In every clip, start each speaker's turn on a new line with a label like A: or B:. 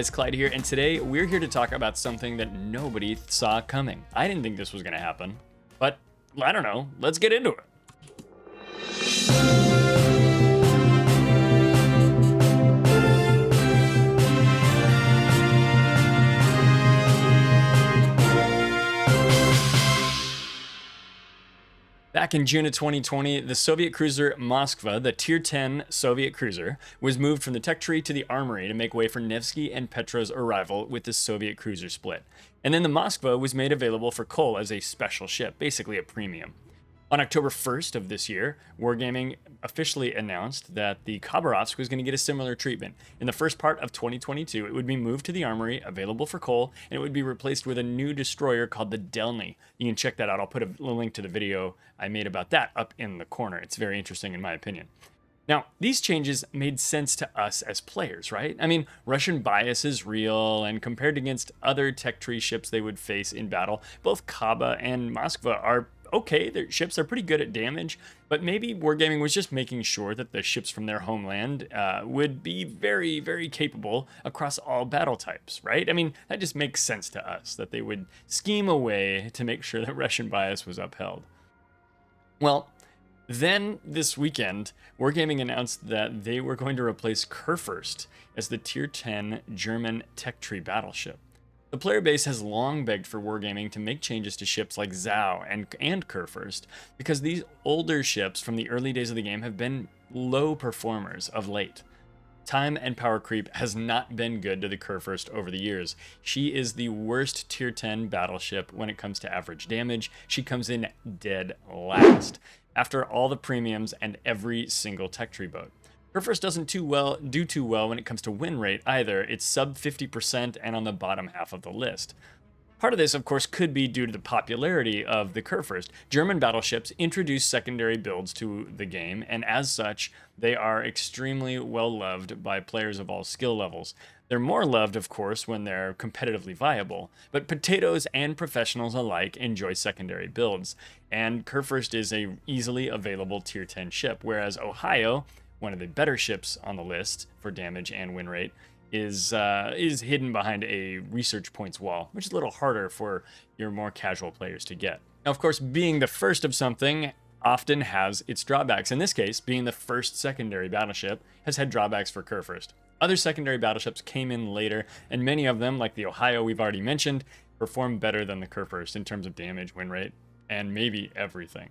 A: guys, Clyde here, and today we're here to talk about something that nobody saw coming. I didn't think this was going to happen, but I don't know. Let's get into it. Back in June of 2020, the Soviet cruiser Moskva, the Tier 10 Soviet cruiser, was moved from the tech tree to the armory to make way for Nevsky and Petro's arrival with the Soviet cruiser split. And then the Moskva was made available for coal as a special ship, basically a premium. On October 1st of this year, Wargaming officially announced that the Khabarovsk was going to get a similar treatment. In the first part of 2022, it would be moved to the armory, available for coal, and it would be replaced with a new destroyer called the Delny. You can check that out. I'll put a link to the video I made about that up in the corner. It's very interesting in my opinion. Now, these changes made sense to us as players, right? I mean, Russian bias is real, and compared against other tech tree ships they would face in battle, both Kaba and Moskva are okay. Their ships are pretty good at damage, but maybe Wargaming was just making sure that the ships from their homeland would be very, very capable across all battle types, right? I mean, that just makes sense to us, that they would scheme a way to make sure that Russian bias was upheld. Well, then this weekend, Wargaming announced that they were going to replace Kurfurst as the Tier 10 German tech tree battleship. The player base has long begged for Wargaming to make changes to ships like Zhao and Kurfurst because these older ships from the early days of the game have been low performers of late. Time and power creep has not been good to the Kurfurst over the years. She is the worst Tier 10 battleship when it comes to average damage. She comes in dead last, after all the premiums and every single tech tree boat. Kurfurst doesn't do too well when it comes to win rate either. It's sub 50% and on the bottom half of the list. Part of this, of course, could be due to the popularity of the Kurfürst. German battleships introduce secondary builds to the game, and as such, they are extremely well loved by players of all skill levels. They're more loved, of course, when they're competitively viable, but potatoes and professionals alike enjoy secondary builds, and Kurfürst is a easily available Tier 10 ship, whereas Ohio, one of the better ships on the list for damage and win rate, is hidden behind a research points wall, which is a little harder for your more casual players to get. Now, of course, being the first of something often has its drawbacks. In this case, being the first secondary battleship has had drawbacks for Kurfürst. Other secondary battleships came in later, and many of them, like the Ohio we've already mentioned, perform better than the Kurfürst in terms of damage, win rate, and maybe everything.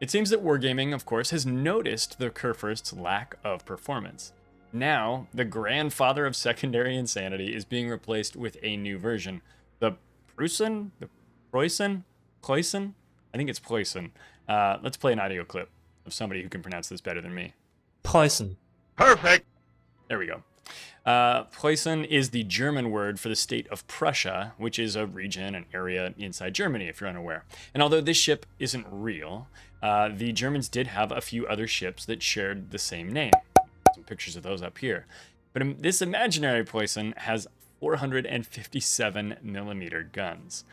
A: It seems that Wargaming, of course, has noticed the Kurfürst's lack of performance. Now, the grandfather of secondary insanity is being replaced with a new version. The Pruessen? The Preussen? Pruessen? I think it's Pruessen. Let's play an audio clip of somebody who can pronounce this better than me.
B: Preussen.
C: Perfect!
A: There we go. Preussen is the German word for the state of Prussia, which is a region, an area inside Germany, if you're unaware. And although this ship isn't real, the Germans did have a few other ships that shared the same name. Some pictures of those up here. But this imaginary Preussen has 457 millimeter guns.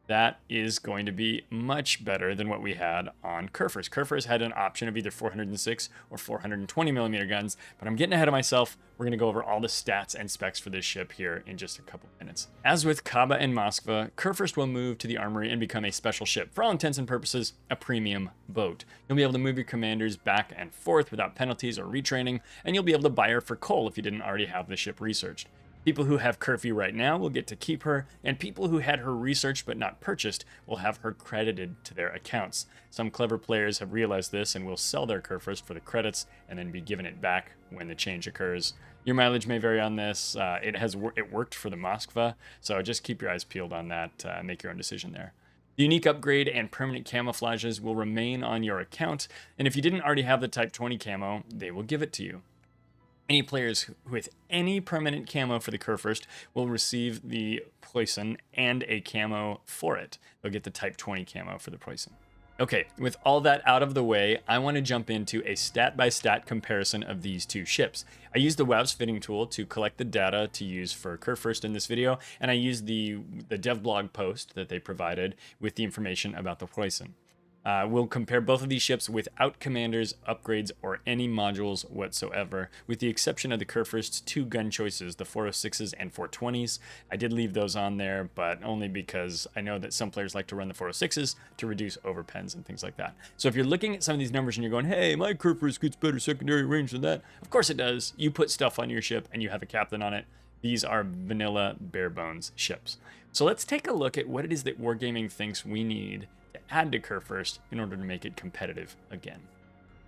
A: That is going to be much better than what we had on Kurfürst. Kurfürst had an option of either 406 or 420 millimeter guns, but I'm getting ahead of myself. We're going to go over all the stats and specs for this ship here in just a couple minutes. As with Kaba and Moskva, Kurfürst will move to the armory and become a special ship. For all intents and purposes, a premium boat. You'll be able to move your commanders back and forth without penalties or retraining, and you'll be able to buy her for coal if you didn't already have the ship researched. People who have Kurfy right now will get to keep her, and people who had her researched but not purchased will have her credited to their accounts. Some clever players have realized this and will sell their Kurfürst for the credits and then be given it back when the change occurs. Your mileage may vary on this. It worked for the Moskva, so just keep your eyes peeled on that and make your own decision there. The unique upgrade and permanent camouflages will remain on your account, and if you didn't already have the Type 20 camo, they will give it to you. Any players with any permanent camo for the Kurfürst will receive the Preussen and a camo for it. They'll get the Type 20 camo for the Preussen. Okay, with all that out of the way, I want to jump into a stat-by-stat comparison of these two ships. I used the WAVS fitting tool to collect the data to use for Kurfürst in this video, and I used the dev blog post that they provided with the information about the Preussen. We'll compare both of these ships without commanders, upgrades, or any modules whatsoever, with the exception of the Kurfürst's 2 gun choices, the 406s and 420s. I did leave those on there, but only because I know that some players like to run the 406s to reduce overpens and things like that. So if you're looking at some of these numbers and you're going, hey, my Kurfürst gets better secondary range than that, of course it does. You put stuff on your ship and you have a captain on it. These are vanilla bare bones ships. So let's take a look at what it is that Wargaming thinks we need to add to Kurfürst in order to make it competitive again.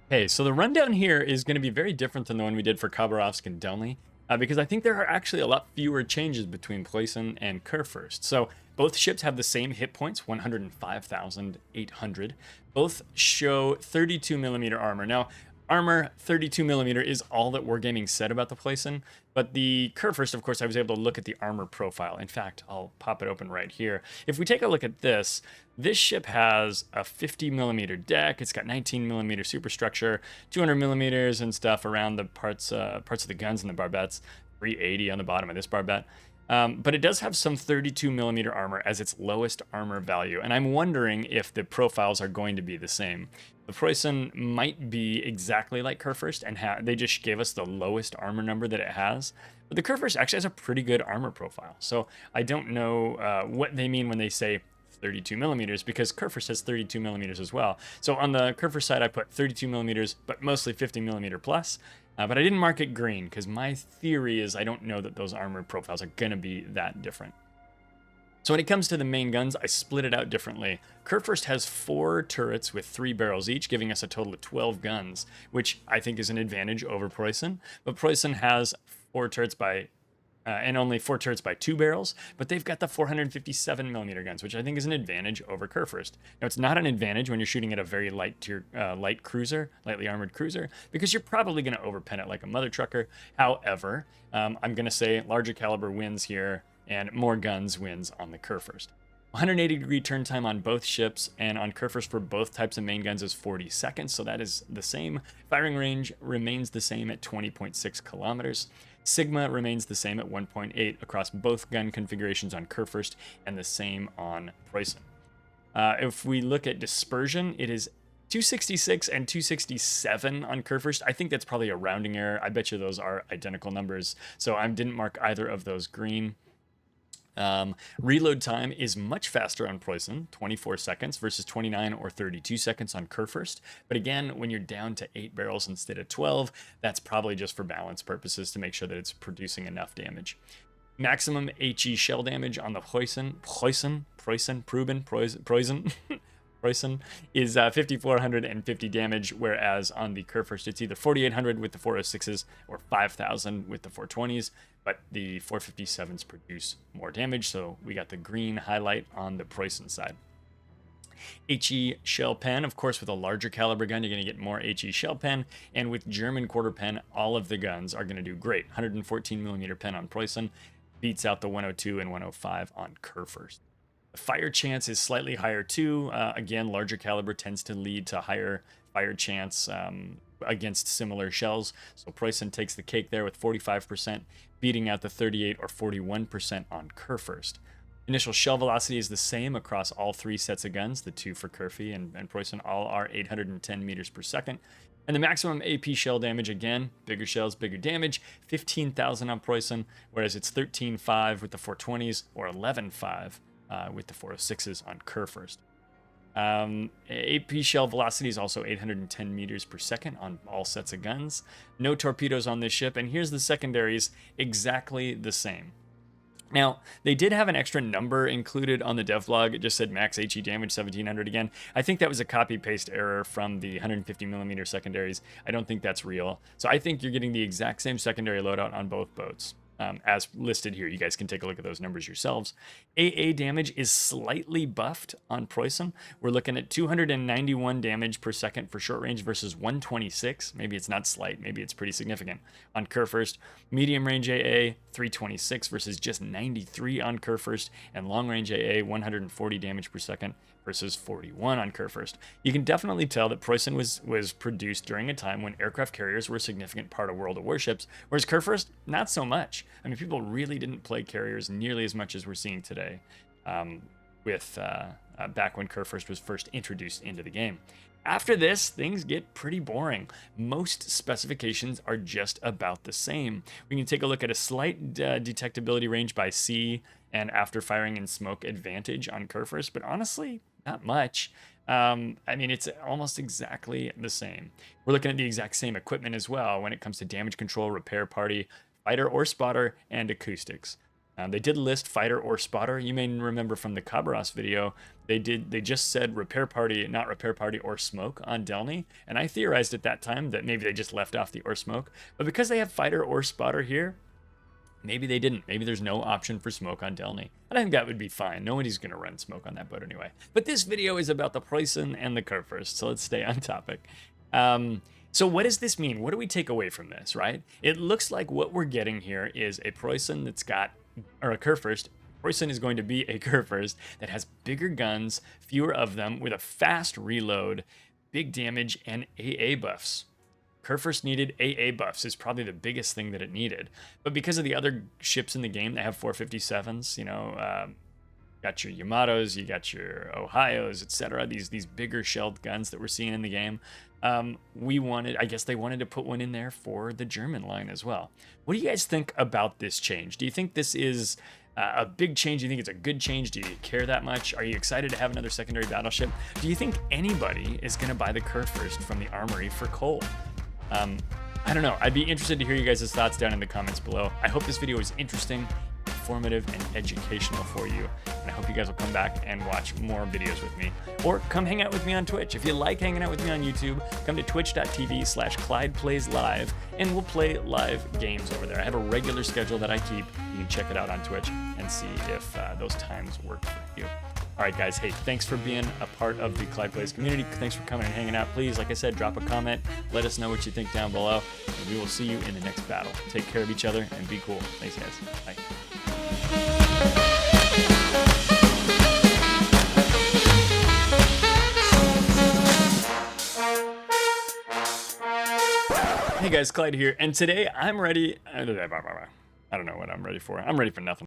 A: Okay, so the rundown here is going to be very different than the one we did for Khabarovsk and Delny, because I think there are actually a lot fewer changes between Preussen and Kurfürst. So both ships have the same hit points, 105,800. Both show 32mm armor. Now, armor 32mm is all that Wargaming said about the Preussen, but the Kurfürst, of course, I was able to look at the armor profile. In fact, I'll pop it open right here. If we take a look at this ship has a 50mm deck. It's got 19mm superstructure, 200mm and stuff around the parts of the guns and the barbettes, 380 on the bottom of this barbette. But it does have some 32mm armor as its lowest armor value, and I'm wondering if the profiles are going to be the same. The Preussen might be exactly like Kurfürst, and they just gave us the lowest armor number that it has. But the Kurfürst actually has a pretty good armor profile, so I don't know what they mean when they say 32mm, because Kurfürst has 32mm as well. So on the Kurfürst side, I put 32mm, but mostly 50mm plus. But I didn't mark it green because my theory is I don't know that those armor profiles are going to be that different. So when it comes to the main guns, I split it out differently. Kurfürst has 4 turrets with 3 barrels each, giving us a total of 12 guns, which I think is an advantage over Preussen. But Preussen has 4 turrets by and only 4 turrets by 2 barrels, but they've got the 457mm guns, which I think is an advantage over Kurfürst. Now, it's not an advantage when you're shooting at a very light cruiser, lightly armored cruiser, because you're probably going to overpen it like a mother trucker. However, I'm going to say larger caliber wins here, and more guns wins on the Kurfürst. 180-degree turn time on both ships, and on Kurfürst for both types of main guns is 40 seconds, so that is the same. Firing range remains the same at 20.6 kilometers. Sigma remains the same at 1.8 across both gun configurations on Kurfürst, and the same on Preussen. If we look at dispersion, it is 266 and 267 on Kurfürst. I think that's probably a rounding error. I bet you those are identical numbers, so I didn't mark either of those green. Reload time is much faster on Preussen, 24 seconds versus 29 or 32 seconds on Kurfürst. But again, when you're down to 8 barrels instead of 12, that's probably just for balance purposes to make sure that it's producing enough damage. Maximum HE shell damage on the Preussen is 5,450 damage, whereas on the Kurfürst it's either 4,800 with the 406s or 5,000 with the 420s, but the 457s produce more damage, so we got the green highlight on the Preussen side. HE shell pen, of course, with a larger caliber gun, you're going to get more HE shell pen, and with German quarter pen, all of the guns are going to do great. 114mm pen on Preussen beats out the 102 and 105 on Kurfürst. The fire chance is slightly higher too. Again, larger caliber tends to lead to higher fire chance against similar shells. So Preussen takes the cake there with 45%, beating out the 38 or 41% on Kurfürst. Initial shell velocity is the same across all 3 sets of guns. The 2 for Kurfy and Preussen all are 810 meters per second. And the maximum AP shell damage, again, bigger shells, bigger damage, 15,000 on Preussen, whereas it's 13.5 with the 420s or 11.5 with the 406s on Kurfürst. AP shell velocity is also 810 meters per second on all sets of guns. No torpedoes on this ship, and here's the secondaries, exactly the same. Now, they did have an extra number included on the devlog. It just said max HE damage 1700 again. I think that was a copy-paste error from the 150mm secondaries. I don't think that's real. So I think you're getting the exact same secondary loadout on both boats. As listed here. You guys can take a look at those numbers yourselves. AA damage is slightly buffed on Preussen. We're looking at 291 damage per second for short range versus 126. Maybe it's not slight, maybe it's pretty significant on Kurfürst. Medium range AA 326 versus just 93 on Kurfürst, and long range AA 140 damage per second versus 41 on Kurfürst. You can definitely tell that Preussen was produced during a time when aircraft carriers were a significant part of World of Warships, whereas Kurfürst, not so much. I mean, people really didn't play carriers nearly as much as we're seeing today. with back when Kurfurst was first introduced into the game. After this, things get pretty boring. Most specifications are just about the same. We can take a look at a slight detectability range by sea and after firing in smoke advantage on Kurfurst, but honestly, not much. I mean, it's almost exactly the same. We're looking at the exact same equipment as well when it comes to damage control, repair party, fighter or spotter, and acoustics. They did list fighter or spotter. You may remember from the Khabarovsk video, they just said repair party, not repair party or smoke on Delny. And I theorized at that time that maybe they just left off the or smoke. But because they have fighter or spotter here, maybe they didn't. Maybe there's no option for smoke on Delny. And I think that would be fine. Nobody's going to run smoke on that boat anyway. But this video is about the Preussen and the Kurfürst, so let's stay on topic. So what does this mean? What do we take away from this, right? It looks like what we're getting here is a Preussen that's got, or a Kurfürst. Preussen is going to be a Kurfürst that has bigger guns, fewer of them, with a fast reload, big damage, and AA buffs. Kurfürst needed AA buffs is probably the biggest thing that it needed. But because of the other ships in the game that have 457s, you know, got your Yamatos, you got your Ohios, etc. These bigger shelled guns that we're seeing in the game. I guess they wanted to put one in there for the German line as well. What do you guys think about this change? Do you think this is a big change? Do you think it's a good change? Do you care that much? Are you excited to have another secondary battleship? Do you think anybody is going to buy the Kurfürst from the armory for coal? I don't know. I'd be interested to hear you guys' thoughts down in the comments below. I hope this video was interesting, informative, and educational for you. And I hope you guys will come back and watch more videos with me. Or come hang out with me on Twitch. If you like hanging out with me on YouTube, come to twitch.tv/ClydePlaysLive, and we'll play live games over there. I have a regular schedule that I keep. You can check it out on Twitch and see if those times work for you. All right, guys. Hey, thanks for being a part of the Clyde Plays community. Thanks for coming and hanging out. Please, like I said, drop a comment. Let us know what you think down below. And we will see you in the next battle. Take care of each other and be cool. Thanks, guys. Bye. Hey guys, Clyde here, and today I'm ready. I don't know what I'm ready for. I'm ready for nothing.